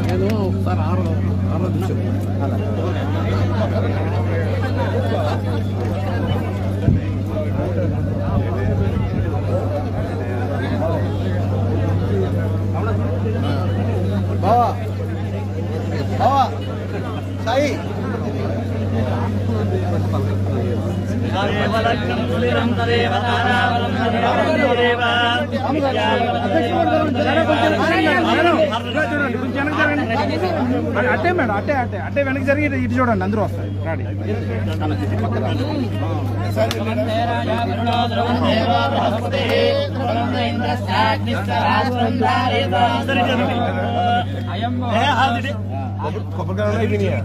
నేను ఒకసారి ఆరు బావా బావా సాయి అట్టే మేడం అట్టే అట్టే అట్టే వెనక్కి జరిగి ఇటు చూడండి అందరూ వస్తారు రాడి కొబ్బరికాయలు అయిపోయినాయా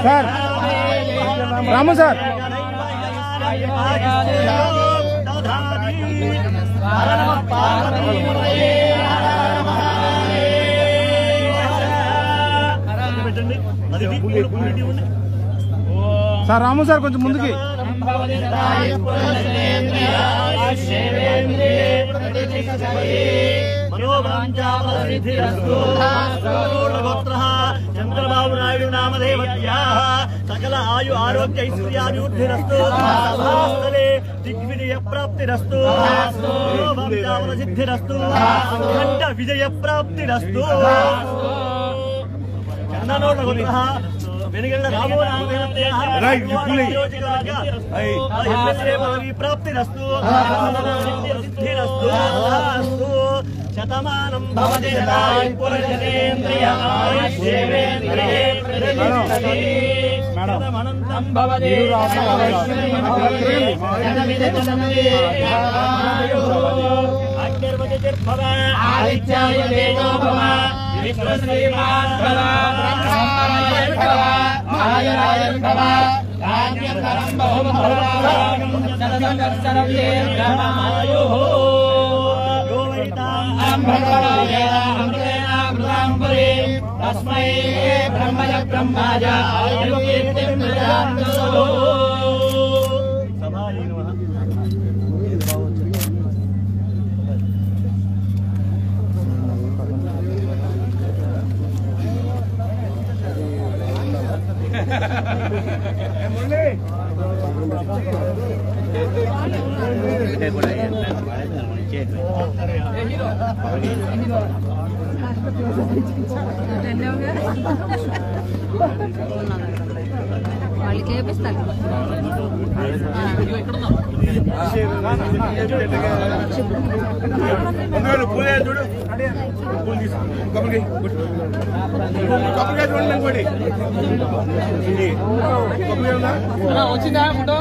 సార్ రాము సార్ సార్ రాము సార్ కొంచెం ముందుకి చంద్రబాబు నాయుడు నామదేవత్యా సకల ఆయు ఆరోగ్య ఐశ్వర్యాభివృద్ధిరస్తు దిగ్విజయ ప్రాప్తిరస్తు సిద్ధిరస్తు అఖండ విజయ ప్రాప్తిరస్తు చందనోళ్ళ గోత్రః వెనుగండ్ల రామో పదవి ప్రాప్తిరస్తు సిద్ధిరస్తు శతమానం భవతి శతాయు పురుషేంద్రియేంద్రియే శతమనంతం భవతి అగ్నిర్వతిర్భవ ఆదిత్యాయ తేజో భవ విశ్వశ్రీమాన్ భవ బ్రహ్మణాయ భవ మహాయరాయ భవ రాజ్యకరం బహుభవం సర్వేర్గమాయుః తస్మై బ్రహ్మయ బ్రహ్మాజ వాళ్ళకి ఏపిస్తారు వచ్చిందా ఫోటో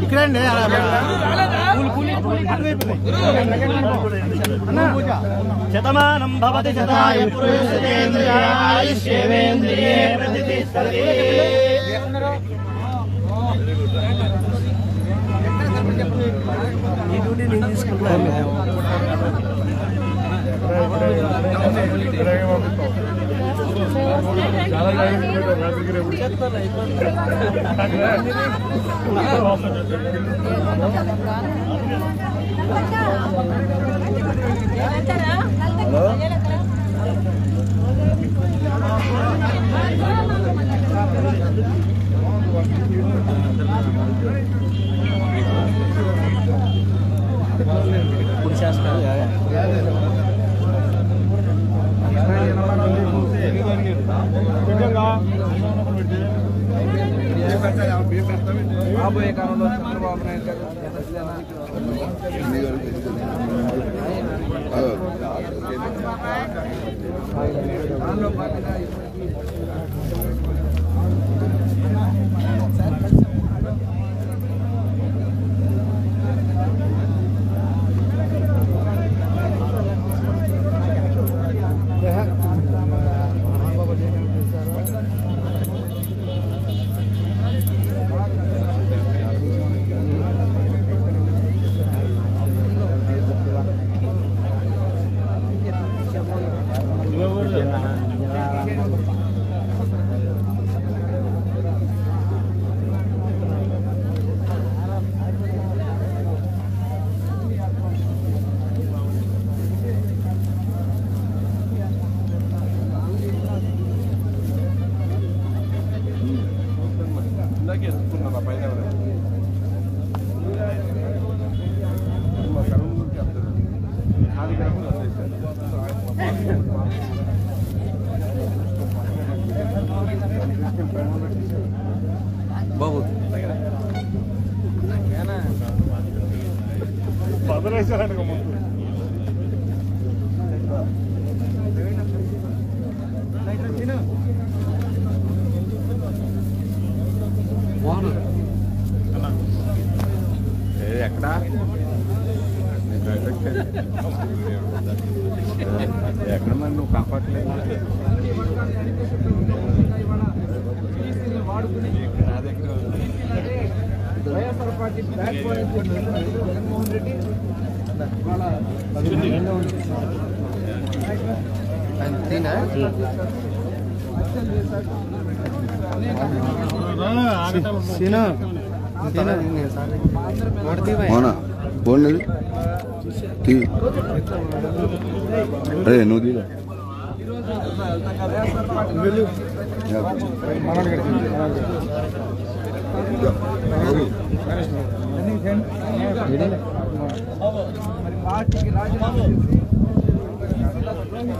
ఇక్కడండి శతమానం భవతి శతాయు పురుషేంద్రియేంద్రియే ప్రతిష్టతి ఈ డ్యూటీ నేను తీసుకుంటాను రాబోయే కాలంలో చంద్రబాబు నాయుడు గారు దానిలో భాగంగా బాబు ఎక్కడ ఎక్కడ మరి నువ్వు కాపాడలేదు వైఎస్ఆర్ పార్టీ బ్యాక్ జగన్మోహన్ రెడ్డి అవునా పోండి అరే నువ్వు తీరా మరి పార్టీకి రాజీనామా చేసి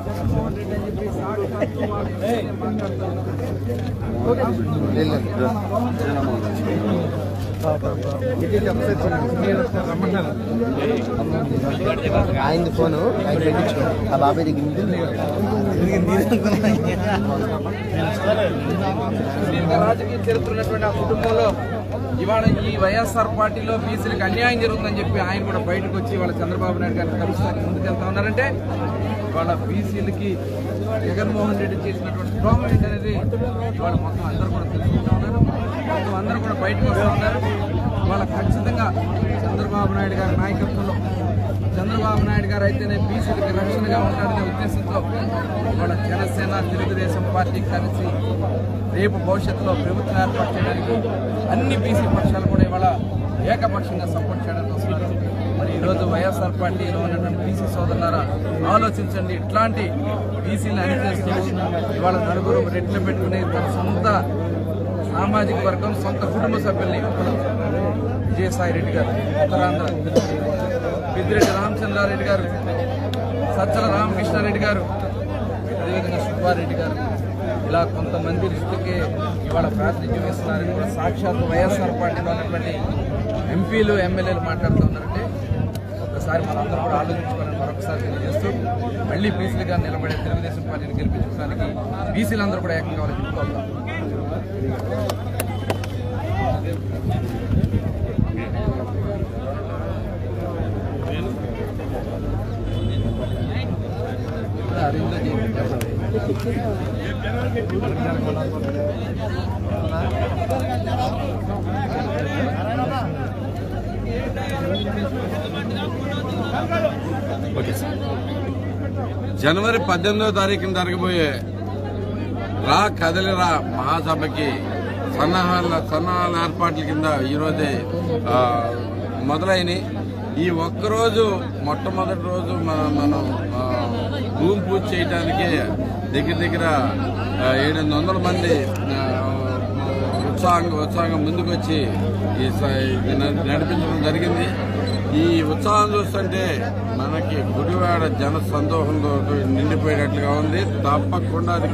జగన్మోహన్ రెడ్డి అని చెప్పి సాక్షాత్తు ఆయన ఫోను ఆయన పెట్టించుకో ఆ బాబాయ్ దగ్గర రాజకీయ చరిత్ర ఉన్నటువంటి ఆ కుటుంబంలో ఇవాళ ఈ వైఎస్ఆర్ పార్టీలో బీసీలకు అన్యాయం జరుగుతుందని చెప్పి ఆయన కూడా బయటకు వచ్చి వాళ్ళ చంద్రబాబు నాయుడు గారిని కలుస్తానికి ముందుకెళ్తా ఉన్నారంటే వాళ్ళ బీసీలకి జగన్మోహన్ రెడ్డి చేసినటువంటి ద్రోహం ఏంటనేది ఇవాళ మొత్తం అందరూ కూడా తెలుసుకుంటా ఉన్నారు. మొత్తం అందరూ కూడా బయటకు వస్తూ ఉన్నారు. వాళ్ళ ఖచ్చితంగా చంద్రబాబు నాయుడు గారి నాయకత్వంలో చంద్రబాబు నాయుడు గారు అయితేనే బీసీలకి రక్షణగా ఉంటారనే ఉద్దేశంతో వాళ్ళ జనసేన తెలుగుదేశం పార్టీ కలిసి రేపు భవిష్యత్తులో ప్రభుత్వం ఏర్పాటు చేయడానికి అన్ని బీసీ పక్షాలు కూడా ఇవాళ ఏకపక్షంగా సపోర్ట్ చేయడానికి వస్తున్నారు. మరి ఈరోజు వైఎస్ఆర్ పార్టీలో ఉన్నటువంటి బీసీ సోదరులారా ఆలోచించండి. ఇట్లాంటి బీసీలు అణిచేస్తూ ఇవాళ నలుగురు రెట్లు పెట్టుకుని తన సొంత సామాజిక వర్గం సొంత కుటుంబ సభ్యుల్ని విజయసాయి రెడ్డి గారు ఉత్తరాంధ్ర, పెద్దిరెడ్డి రామచంద్రారెడ్డి గారు, సజ్జల రామకృష్ణారెడ్డి గారు, అదేవిధంగా సుబ్బారెడ్డి గారు, ఇలా కొంతమంది లిస్టుకి ఇవాళ ప్రాతినిధ్యం ఇస్తున్నారని కూడా సాక్షాత్తు వైఎస్ఆర్ పార్టీలో ఉన్నటువంటి ఎంపీలు ఎమ్మెల్యేలు మాట్లాడుతూ ఉన్నారంటే ఒక్కసారి మనందరూ కూడా ఆలోచించుకోవాలని మరొకసారి తెలియజేస్తూ మళ్ళీ బీసీలుగా నిలబడే తెలుగుదేశం పార్టీని గెలిపించడానికి బీసీలందరూ కూడా ఏకం కావాలని చెప్పుకోవాలి. జనవరి 18వ తారీఖున జరగబోయే రా కదలిరా మహాసభకి సన్నాహాల ఏర్పాట్ల కింద ఈరోజే మొదలైనవి. ఈ ఒక్కరోజు మొట్టమొదటి రోజు మనం భూమి పూజ చేయడానికి దగ్గర 700 మంది ఉత్సాహంగా ముందుకొచ్చి నడిపించడం జరిగింది. ఈ ఉత్సాహం చూస్తుంటే మనకి గుడివాడ జన సందోహంతో నిండిపోయేటట్లుగా ఉంది. తప్పకుండా అది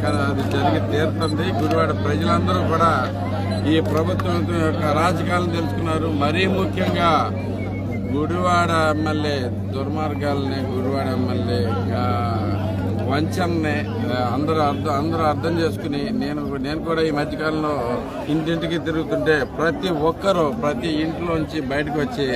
జరిగి తీరుతుంది. గుడివాడ ప్రజలందరూ కూడా ఈ ప్రభుత్వం యొక్క రాజకీయాలను తెలుసుకున్నారు. మరీ ముఖ్యంగా గుడివాడ ఎమ్మెల్యే దుర్మార్గాలని, గుడివాడ ఎమ్మెల్యే వంచనని అందరూ అర్థం చేసుకుని నేను కూడా ఈ మధ్యకాలంలో ఇంటింటికి తిరుగుతుంటే ప్రతి ఒక్కరూ ప్రతి ఇంట్లోంచి బయటకు వచ్చి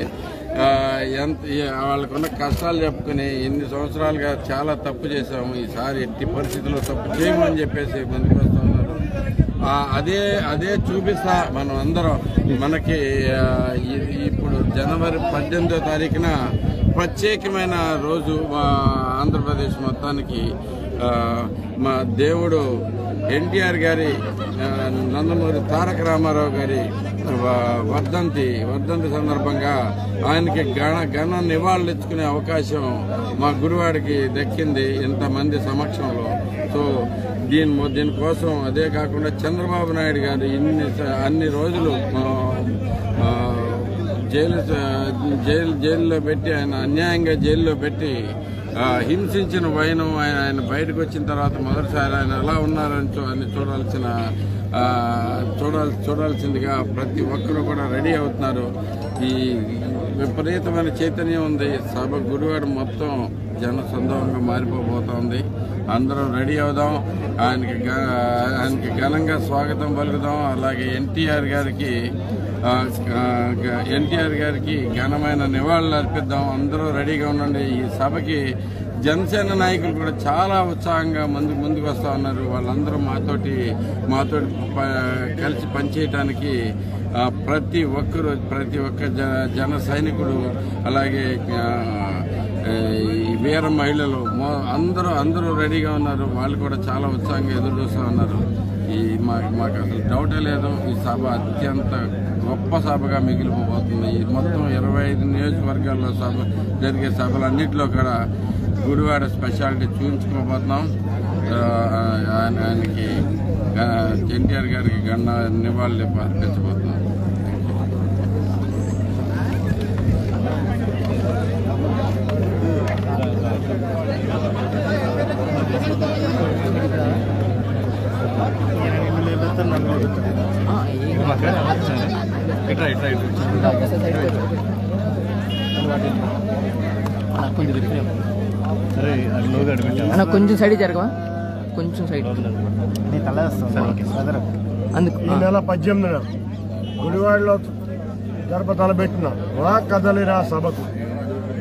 వాళ్ళకున్న కష్టాలు చెప్పుకుని ఇన్ని సంవత్సరాలుగా చాలా తప్పు చేశాము, ఈసారి ఎట్టి పరిస్థితుల్లో తప్పు చేయమని చెప్పేసి ముందుకు వస్తూ ఉన్నారు. అదే చూపిస్తా మనం అందరం. మనకి ఇప్పుడు జనవరి 18వ తారీఖున ప్రత్యేకమైన రోజు ఆంధ్రప్రదేశ్ మొత్తానికి. మా దేవుడు ఎన్టీఆర్ గారి, నందమూరి తారక రామారావు గారి వర్ధంతి సందర్భంగా ఆయనకి ఘన నివాళులు ఇచ్చుకునే అవకాశం మా గురువాడికి దక్కింది ఇంతమంది సమక్షంలో. సో దీనికోసం అదే కాకుండా చంద్రబాబు నాయుడు గారు అన్ని రోజులు జైల్లో పెట్టి ఆయన అన్యాయంగా జైల్లో పెట్టి హింసించిన వైనం ఆయన బయటకు వచ్చిన తర్వాత మొదటిసారి ఆయన ఎలా ఉన్నారని చూడాల్సిన చూడాల్సిందిగా ప్రతి ఒక్కరూ కూడా రెడీ అవుతున్నారు. ఈ విపరీతమైన చైతన్యం ఉంది. సభ గుడివాడ మొత్తం జన సందోహంగా మారిపోబోతోంది. అందరం రెడీ అవుదాం, ఆయనకి ఘనంగా స్వాగతం పలుకుదాం. అలాగే ఎన్టీఆర్ గారికి ఘనమైన నివాళులు అర్పిద్దాం. అందరూ రెడీగా ఉండండి. ఈ సభకి జనసేన నాయకులు కూడా చాలా ఉత్సాహంగా ముందుకు వస్తూ ఉన్నారు. వాళ్ళందరూ మాతోటి కలిసి పనిచేయడానికి ప్రతి ఒక్క జన సైనికుడు, అలాగే వీర మహిళలు అందరూ రెడీగా ఉన్నారు. వాళ్ళు కూడా చాలా ఉత్సాహంగా ఎదురు చూస్తూ ఉన్నారు. మాకు అసలు డౌటే లేదు, ఈ సభ అత్యంత గొప్ప సభగా మిగిలిపోబోతుంది. మొత్తం 25 నియోజకవర్గాల్లో జరిగే సభలన్నింటిలో కూడా గుడివాడ స్పెషాలిటీ చూపించుకోబోతున్నాం. ఆయనకి ఎన్టీఆర్ గారికి నివాళులు అర్పించబోతున్నాం. కొంచెం సైడ్ జరగవా, కొంచెం సైడ్. ఈ నెల 18న గుడివాడలో తలపెట్టిన రా కదలిరా సభకు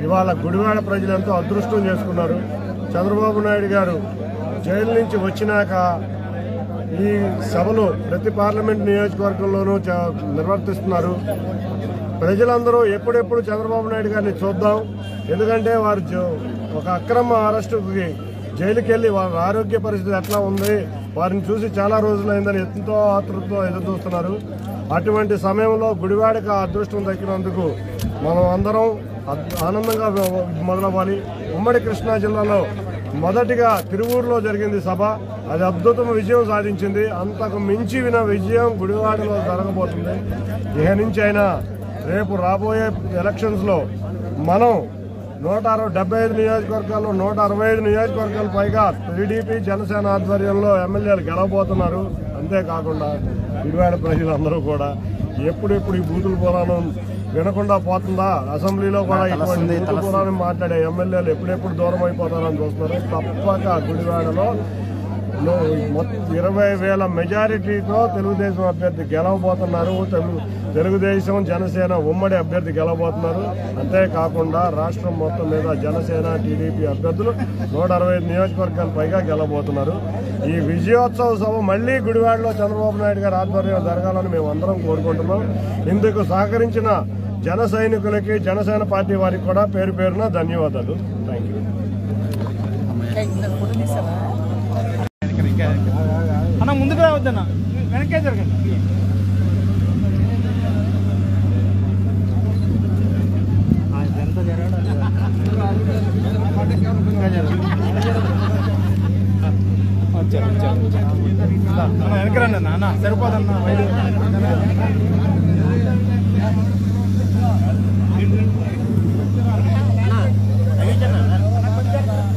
ఇవాళ గుడివాడ ప్రజలు ఎంతో అదృష్టం చేసుకున్నారు. చంద్రబాబు నాయుడు గారు జైలు నుంచి వచ్చినాక ఈ సభలు ప్రతి పార్లమెంట్ నియోజకవర్గంలోనూ నిర్వర్తిస్తున్నారు. ప్రజలందరూ ఎప్పుడెప్పుడు చంద్రబాబు నాయుడు గారిని చూద్దాం, ఎందుకంటే వారు ఒక అక్రమ అరెస్టుకి జైలుకి వెళ్ళి వారి ఆరోగ్య పరిస్థితి ఎట్లా ఉంది, వారిని చూసి చాలా రోజులైందని ఎంతో ఆతృతతో ఎదురు చూస్తున్నారు. అటువంటి సమయంలో గుడివాడకి అదృష్టం దక్కినందుకు మనం అందరం ఆనందంగా మొదలవ్వాలి. ఉమ్మడి కృష్ణా జిల్లాలో మొదటిగా తిరువూరులో జరిగింది సభ, అది అద్భుతమ విజయం సాధించింది. అంతకు మించిన విజయం గుడివాడలో జరగబోతుంది. ఇక నుంచి అయినా రేపు రాబోయే ఎలక్షన్స్లో మనం 175 నియోజకవర్గాల్లో 165 నియోజకవర్గాల పైగా టీడీపీ జనసేన ఆధ్వర్యంలో ఎమ్మెల్యేలు గెలవబోతున్నారు. అంతేకాకుండా గుడివాడ ప్రజలందరూ కూడా ఎప్పుడెప్పుడు ఈ బూతుల పురాణం వినకుండా పోతుందా, అసెంబ్లీలో కూడా ఇటువంటి బూతుల పురాణం మాట్లాడే ఎమ్మెల్యేలు ఎప్పుడెప్పుడు దూరం అయిపోతారని చూస్తున్నారు. తప్పక గుడివాడలో 20,000 మెజారిటీతో తెలుగుదేశం అభ్యర్థి గెలవబోతున్నారు. తెలుగుదేశం జనసేన ఉమ్మడి అభ్యర్థి గెలవబోతున్నారు. అంతేకాకుండా రాష్ట్రం మొత్తం మీద జనసేన టీడీపీ అభ్యర్థులు 165 నియోజకవర్గాల పైగా గెలవబోతున్నారు. ఈ విజయోత్సవ సభ మళ్లీ గుడివాడలో చంద్రబాబు నాయుడు గారి ఆధ్వర్యంలో జరగాలని మేము అందరం కోరుకుంటున్నాం. ఇందుకు సహకరించిన జన సైనికులకి, జనసేన పార్టీ వారికి కూడా పేరు పేరున ధన్యవాదాలు. Thank you. అన్న ముందుకు రావద్దన్న, వెనకే జరగండి. వెనకరండి అన్న, సరిపోదన్నా.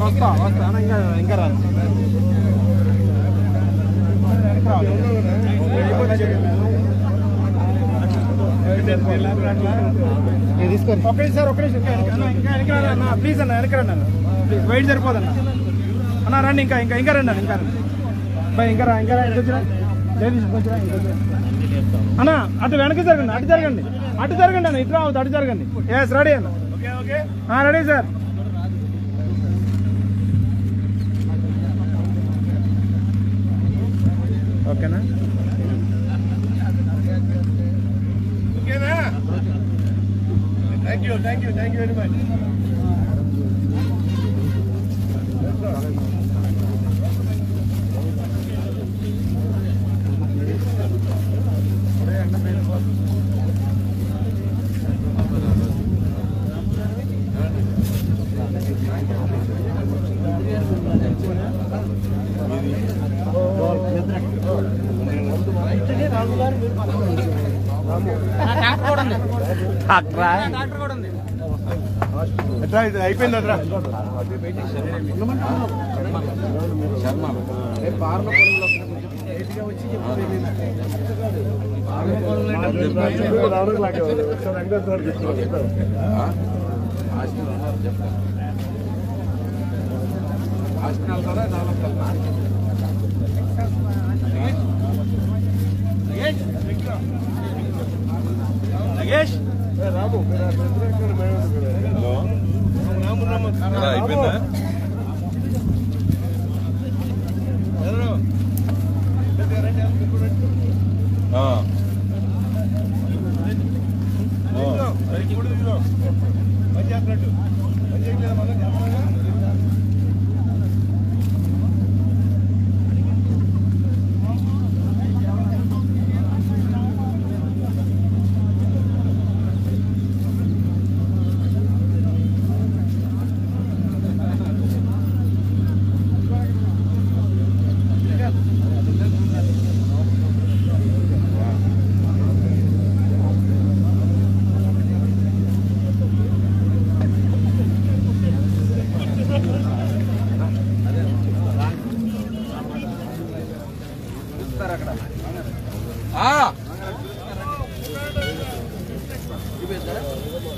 వస్తా ఇంకా రాదు. ప్లీజ్ అన్న వెనకరండి అన్న, ప్లీజ్ వెయిట్ సరిపోదన్న. అన్న రండి, ఇంకా రండి అన్న, ఇంకా అన్న అటు వెనక్కి జరగండి, అటు జరగండి అన్న, ఇటు రావద్దు, అటు జరగండి. ఎస్ రెడీ అన్న, రెడీ సార్. ఓకేనా? Thank you very much. అయిపోయింది అట్రా. పార్ల అయిపోయిందా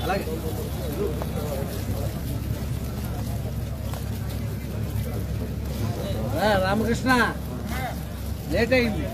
అలాగే రామకృష్ణ లేట్ అయింది.